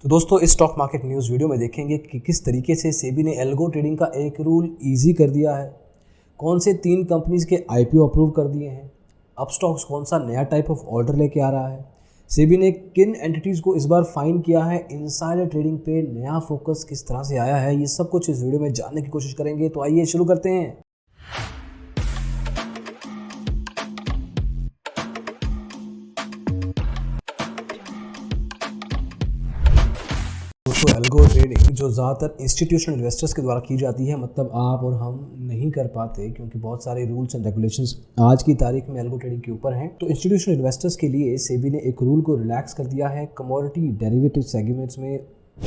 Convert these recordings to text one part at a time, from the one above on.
तो दोस्तों इस स्टॉक मार्केट न्यूज़ वीडियो में देखेंगे कि किस तरीके से सेबी ने एल्गो ट्रेडिंग का एक रूल ईजी कर दिया है, कौन से 3 कंपनीज के आईपीओ अप्रूव कर दिए हैं, अपस्टॉक्स कौन सा नया टाइप ऑफ ऑर्डर लेके आ रहा है, सेबी ने किन एंटिटीज़ को इस बार फाइन किया है, इनसाइडर ट्रेडिंग पे नया फोकस किस तरह से आया है, ये सब कुछ इस वीडियो में जानने की कोशिश करेंगे। तो आइए शुरू करते हैं। दोस्तों एल्गो ट्रेडिंग जो ज़्यादातर इंस्टीट्यूशनल इन्वेस्टर्स के द्वारा की जाती है, मतलब आप और हम नहीं कर पाते क्योंकि बहुत सारे रूल्स एंड रेगुलेशंस आज की तारीख में एल्गो ट्रेडिंग के ऊपर हैं। तो इंस्टीट्यूशनल इन्वेस्टर्स के लिए सेबी ने एक रूल को रिलैक्स कर दिया है। कमोडिटी डेरिवेटिव सेगमेंट्स में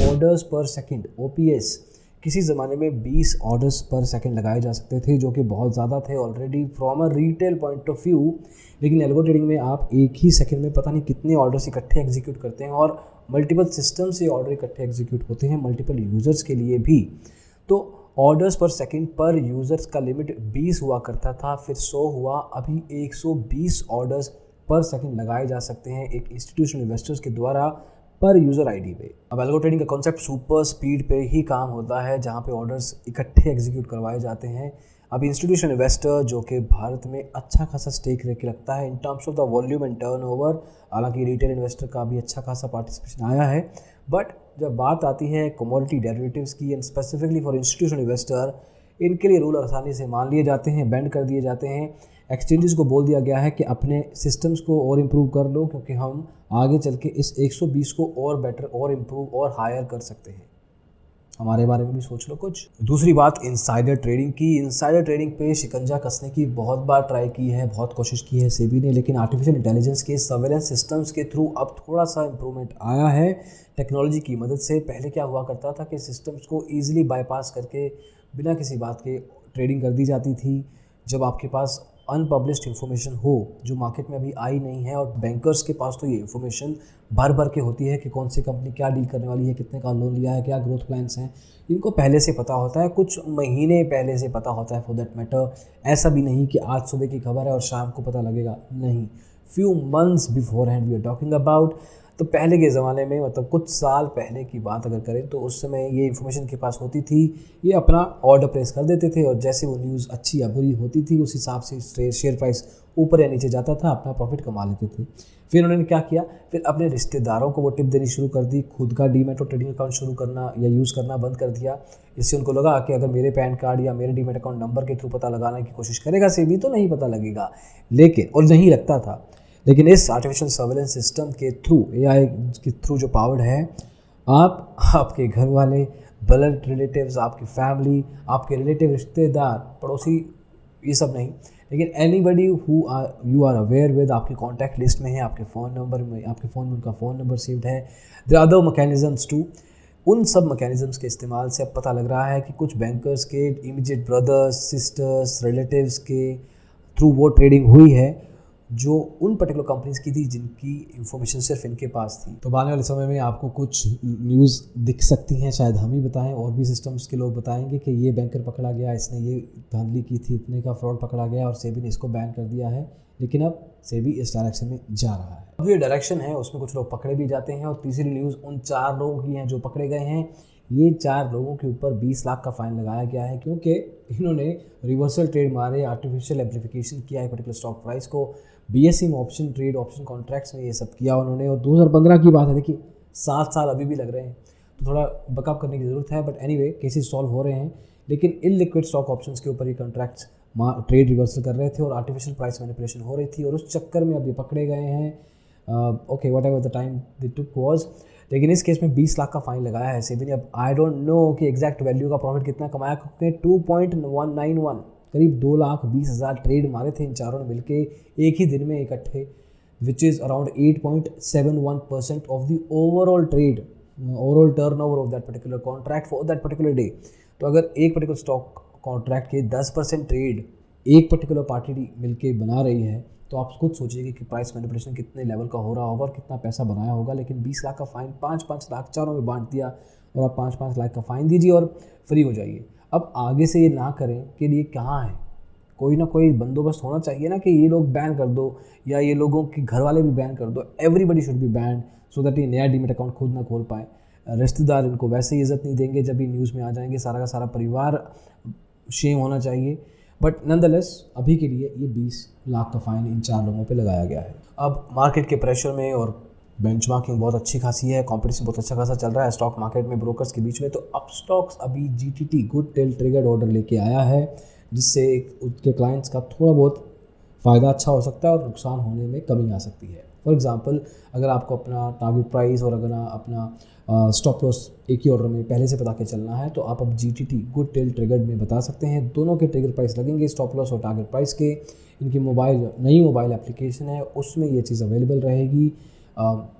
ऑर्डर्स पर सेकंड OPS किसी ज़माने में 20 ऑर्डर्स पर सेकंड लगाए जा सकते थे, जो कि बहुत ज़्यादा थे already from a retail point of view. लेकिन एल्गो ट्रेडिंग में आप एक ही सेकंड में पता नहीं कितने ऑर्डर्स इकट्ठे एग्जीक्यूट करते हैं और मल्टीपल सिस्टम से ऑर्डर इकट्ठे एग्जीक्यूट होते हैं, मल्टीपल यूज़र्स के लिए भी। तो ऑर्डर्स पर सेकंड पर यूज़र्स का लिमिट 20 हुआ करता था, फिर 100 हुआ, अभी 120 ऑर्डर्स पर सेकंड लगाए जा सकते हैं एक इंस्टीट्यूशनल इन्वेस्टर्स के द्वारा पर यूज़र आईडी पे। अब एल्गो ट्रेडिंग का कॉन्सेप्ट सुपर स्पीड पे ही काम होता है, जहाँ पे ऑर्डर्स इकट्ठे एग्जीक्यूट करवाए जाते हैं। अब इंस्टीट्यूशनल इन्वेस्टर जो कि भारत में अच्छा खासा स्टेक लेके रखता है in terms of the volume and turnover, हालांकि रिटेल इन्वेस्टर का भी अच्छा खासा पार्टिसिपेशन आया है, बट जब बात आती है कमोडिटी डेरिवेटिव्स की and specifically for institutional investor, इनके लिए रूल आसानी से मान लिए जाते हैं, बेंड कर दिए जाते हैं। एक्सचेंजेस को बोल दिया गया है कि अपने सिस्टम्स को और इम्प्रूव कर लो, क्योंकि हम आगे चल के इस 120 को और बेटर और इम्प्रूव और हायर कर सकते हैं। हमारे बारे में भी सोच लो कुछ। दूसरी बात इनसाइडर ट्रेडिंग की। इनसाइडर ट्रेडिंग पे शिकंजा कसने की बहुत बार ट्राई की है, बहुत कोशिश की है सेबी ने, लेकिन आर्टिफिशियल इंटेलिजेंस के सर्वेलेंस सिस्टम्स के थ्रू अब थोड़ा सा इम्प्रूवमेंट आया है टेक्नोलॉजी की मदद से। पहले क्या हुआ करता था कि सिस्टम्स को ईजिली बाईपास करके बिना किसी बात के ट्रेडिंग कर दी जाती थी। जब आपके पास अनपब्लिश्ड इन्फॉर्मेशन हो जो मार्केट में अभी आई नहीं है, और बैंकर्स के पास तो ये इन्फॉर्मेशन भर भर के होती है कि कौन सी कंपनी क्या डील करने वाली है, कितने का लोन लिया है, क्या ग्रोथ प्लान्स हैं, इनको पहले से पता होता है, कुछ महीने पहले से पता होता है फॉर दैट मैटर। ऐसा भी नहीं कि आज सुबह की खबर है और शाम को पता लगेगा, नहीं, few months beforehand we are talking about. तो पहले के ज़माने में, मतलब कुछ साल पहले की बात अगर करें, तो उस समय ये इन्फॉर्मेशन के पास होती थी, ये अपना ऑर्डर प्लेस कर देते थे और जैसे वो न्यूज़ अच्छी या बुरी होती थी उस हिसाब से शेयर प्राइस ऊपर या नीचे जाता था, अपना प्रॉफिट कमा लेते थे। फिर उन्होंने क्या किया, फिर अपने रिश्तेदारों को वो टिप देनी शुरू कर दी, खुद का डीमैट और ट्रेडिंग अकाउंट शुरू करना या यूज़ करना बंद कर दिया। इससे उनको लगा कि अगर मेरे पैन कार्ड या मेरे डीमैट अकाउंट नंबर के थ्रू पता लगाने की कोशिश करेगा सेबी तो नहीं पता लगेगा, लेकिन और नहीं लगता था। लेकिन इस आर्टिफिशियल सर्वेलेंस सिस्टम के थ्रू, AI के थ्रू जो पावर्ड है, आप, आपके घर वाले, ब्लड रिलेटिव्स, आपकी फैमिली, आपके रिलेटिव, रिश्तेदार, पड़ोसी, ये सब नहीं, लेकिन anybody who you are aware with, आपके कॉन्टैक्ट लिस्ट में है, आपके फ़ोन नंबर में, आपके फ़ोन में उनका फ़ोन नंबर सेव्ड है। There are other mechanisms too. उन सब मैकेनिज्म्स के इस्तेमाल से अब पता लग रहा है कि कुछ बैंकर्स के इमीडिएट ब्रदर्स, सिस्टर्स, रिलेटिव्स के थ्रू वो ट्रेडिंग हुई है जो उन पर्टिकुलर कंपनीज की थी जिनकी इंफॉर्मेशन सिर्फ इनके पास थी। तो आने वाले समय में आपको कुछ न्यूज़ दिख सकती हैं, शायद हम ही बताएं, और भी सिस्टम्स के लोग बताएंगे कि ये बैंकर पकड़ा गया, इसने ये धांधली की थी, इतने का फ्रॉड पकड़ा गया और सेबी ने इसको बैन कर दिया है। लेकिन अब सेबी इस डायरेक्शन में जा रहा है। अब ये डायरेक्शन है उसमें कुछ लोग पकड़े भी जाते हैं, और तीसरी न्यूज़ उन 4 लोग ही हैं जो पकड़े गए हैं। ये 4 लोगों के ऊपर 20 लाख का फाइन लगाया गया है, क्योंकि इन्होंने रिवर्सल ट्रेड मारे, आर्टिफिशियल एम्प्लीफिकेशन किया है पर्टिकुलर स्टॉक प्राइस को, BSE में ऑप्शन ट्रेड, ऑप्शन कॉन्ट्रैक्ट्स में ये सब किया उन्होंने। और 2015 की बात है, देखिए 7 साल अभी भी लग रहे हैं, तो थोड़ा बकअप करने की ज़रूरत है, बट एनीवे केसेस सॉल्व हो रहे हैं। लेकिन इनलिक्विड स्टॉक ऑप्शंस के ऊपर ये कॉन्ट्रैक्ट्स ट्रेड रिवर्सल कर रहे थे और आर्टिफिशियल प्राइस मैनिपुलेशन हो रही थी, और उस चक्कर में अब ये पकड़े गए हैं। Okay, what ever the time they took was, लेकिन इस केस में 20 लाख का फाइन लगाया है सेबी ने। अब आई डोंट नो कि एग्जैक्ट वैल्यू का प्रॉफिट कितना कमाया, क्योंकि 2.191 करीब 2,20,000 ट्रेड मारे थे इन चारों ने मिलके एक ही दिन में इकट्ठे, which is around 8.71% of the overall trade, overall turnover of that particular contract for that particular day. तो अगर एक पर्टिकुलर स्टॉक कॉन्ट्रैक्ट के 10% ट्रेड एक पर्टिकुलर पार्टी मिलके बना रही है, तो आप खुद सोचिए कि प्राइस मैनिपुलेशन कितने लेवल का हो रहा होगा और कितना पैसा बनाया होगा। लेकिन 20 लाख का फाइन 5-5 लाख चारों में बांट दिया, और आप 5-5 लाख का फाइन दीजिए और फ्री हो जाइए। अब आगे से ये ना करें के लिए कहाँ है, कोई ना कोई बंदोबस्त होना चाहिए ना, कि ये लोग बैन कर दो या ये लोगों के घर वाले भी बैन कर दो, everybody should be ban, so that ये नया डीमेट अकाउंट खुद ना खोल पाए। रिश्तेदार इनको वैसे ही इज़्ज़त नहीं देंगे, जब भी न्यूज़ में आ जाएंगे सारा का सारा परिवार शेम होना चाहिए। बट नंदलेस अभी के लिए ये 20 लाख का फ़ाइन इन 4 लोगों पे लगाया गया है। अब मार्केट के प्रेशर में और बेंचमार्किंग बहुत अच्छी खासी है, कंपटीशन बहुत अच्छा खासा चल रहा है स्टॉक मार्केट में ब्रोकर्स के बीच में। तो अब स्टॉक्स अभी GTT good till triggered order लेके आया है, जिससे उसके क्लाइंट्स का थोड़ा बहुत फ़ायदा अच्छा हो सकता है और नुकसान होने में कमी आ सकती है। फॉर एग्जांपल, अगर आपको अपना टारगेट प्राइस और अगर अपना स्टॉप लॉस एक ही ऑर्डर में पहले से बता के चलना है, तो आप अब जीटीटी गुड टिल ट्रिगर्ड में बता सकते हैं। दोनों के ट्रिगर प्राइस लगेंगे, स्टॉप लॉस और टारगेट प्राइस के। इनकी नई मोबाइल एप्लीकेशन है, उसमें ये चीज़ अवेलेबल रहेगी।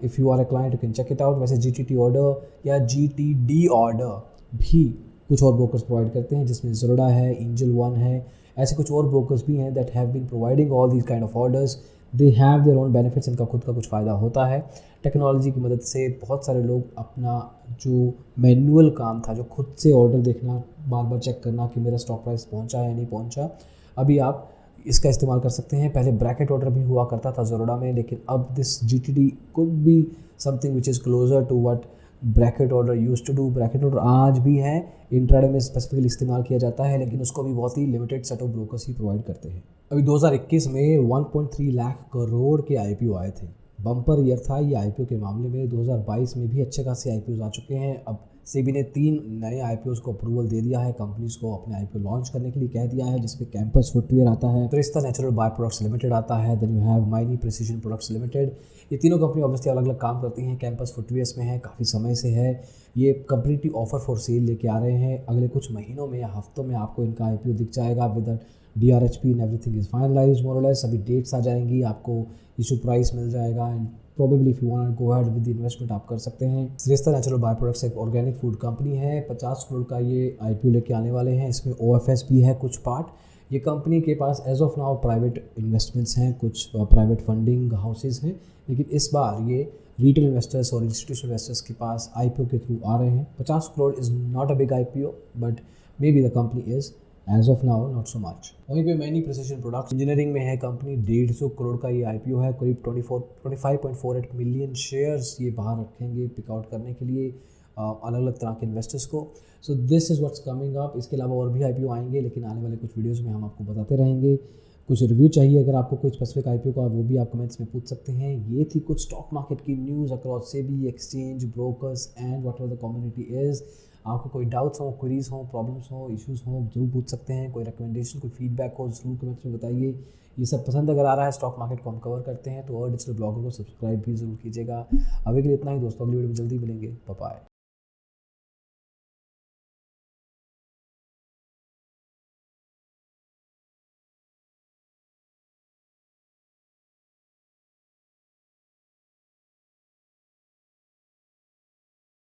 If you are a client you can check it out. वैसे जीटीटी ऑर्डर या जीटीडी ऑर्डर भी कुछ और ब्रोकर्स प्रोवाइड करते हैं, जिसमें ज़रोडा है, एंजल वन है, ऐसे कुछ और ब्रोकर्स भी हैं that have been providing all these kind of orders. They have their own benefits, इनका खुद का कुछ फ़ायदा होता है। टेक्नोलॉजी की मदद से बहुत सारे लोग अपना जो मैनुअल काम था, जो खुद से ऑर्डर देखना, बार बार चेक करना कि मेरा स्टॉक प्राइस पहुंचा या नहीं पहुंचा, अभी आप इसका इस्तेमाल कर सकते हैं। पहले ब्रैकेट ऑर्डर भी हुआ करता था ज़रोडा में, लेकिन अब this GTD could be something which is closer to what bracket order use to do. Bracket order आज भी है, इंट्राडे में स्पेसिफिकली इस्तेमाल किया जाता है, लेकिन उसको भी बहुत ही लिमिटेड सेट ऑफ ब्रोकर्स ही प्रोवाइड करते हैं। अभी 2021 में 1.3 लाख करोड़ के आईपीओ आए थे, बम्पर ईयर था ये आईपीओ के मामले में। 2022 में भी अच्छे खासे आईपीओ आ चुके हैं। अब सेबी ने 3 नए आईपीओस को अप्रूवल दे दिया है, कंपनीज़ को अपने आईपीओ लॉन्च करने के लिए कह दिया है, जिसमें कैंपस फुटवेयर आता है, Trista natural by products limited आता है, then you have Maini precision products limited. ये तीनों कंपनी ऑब्वियसली अलग अलग काम करती हैं। कैंपस फुटवेयर्स में है, काफ़ी समय से है, ये कंप्लीटली ऑफर फॉर सेल लेके आ रहे हैं। अगले कुछ महीनों में या हफ्तों में आपको इनका आईपीओ दिख जाएगा with DRHP and everything is finalised more or less. अभी डेट्स आ जाएंगी, आपको इशू प्राइस मिल जाएगा and probably if you want to go ahead with the investment आप कर सकते हैं। त्रिस्ता नेचुरल बाय प्रोडक्ट्स एक ऑर्गेनिक फूड कंपनी है, 50 करोड़ का ये आईपीओ लेके आने वाले हैं। इसमें OFS भी है कुछ पार्ट। ये कंपनी के पास as of now private investments हैं, कुछ प्राइवेट फंडिंग हाउसेज हैं, लेकिन इस बार ये रिटेल इन्वेस्टर्स और इंस्टीट्यूशनल इन्वेस्टर्स के पास आईपीओ के थ्रू आ रहे हैं। 50 crore is not a big IPO, but maybe the company is as of now not so much. वहीं पे मैनी प्रिसीजन प्रोडक्ट्स इंजीनियरिंग में है कंपनी, 150 करोड़ का ये आईपीओ है, करीब 25.48 मिलियन शेयर्स ये बाहर रखेंगे पिकआउट करने के लिए अलग अलग तरह के इन्वेस्टर्स को। So this is what's coming up. इसके अलावा और भी आईपीओ आएंगे, लेकिन आने वाले कुछ वीडियोज़ में हम आपको बताते रहेंगे। कुछ रिव्यू चाहिए अगर आपको कोई स्पेसिफिक आईपीओ का, वो भी आप कमेंट्स में पूछ सकते हैं। ये थी कुछ स्टॉक मार्केट की news across SEBI, exchange, brokers and what ever the community is. आपको कोई डाउट्स हो, क्वेरीज हो, प्रॉब्लम्स हो, इश्यूज़ हो, जरूर पूछ सकते हैं। कोई रिकमेंडेशन, कोई फीडबैक हो, जरूर कमेंट्स में बताइए। ये सब पसंद अगर आ रहा है, स्टॉक मार्केट को हम कवर करते हैं, तो और डिजिटल ब्लॉगर को सब्सक्राइब भी जरूर कीजिएगा। अभी के लिए इतना ही दोस्तों, अगली वीडियो में जल्दी मिलेंगे। Bye bye.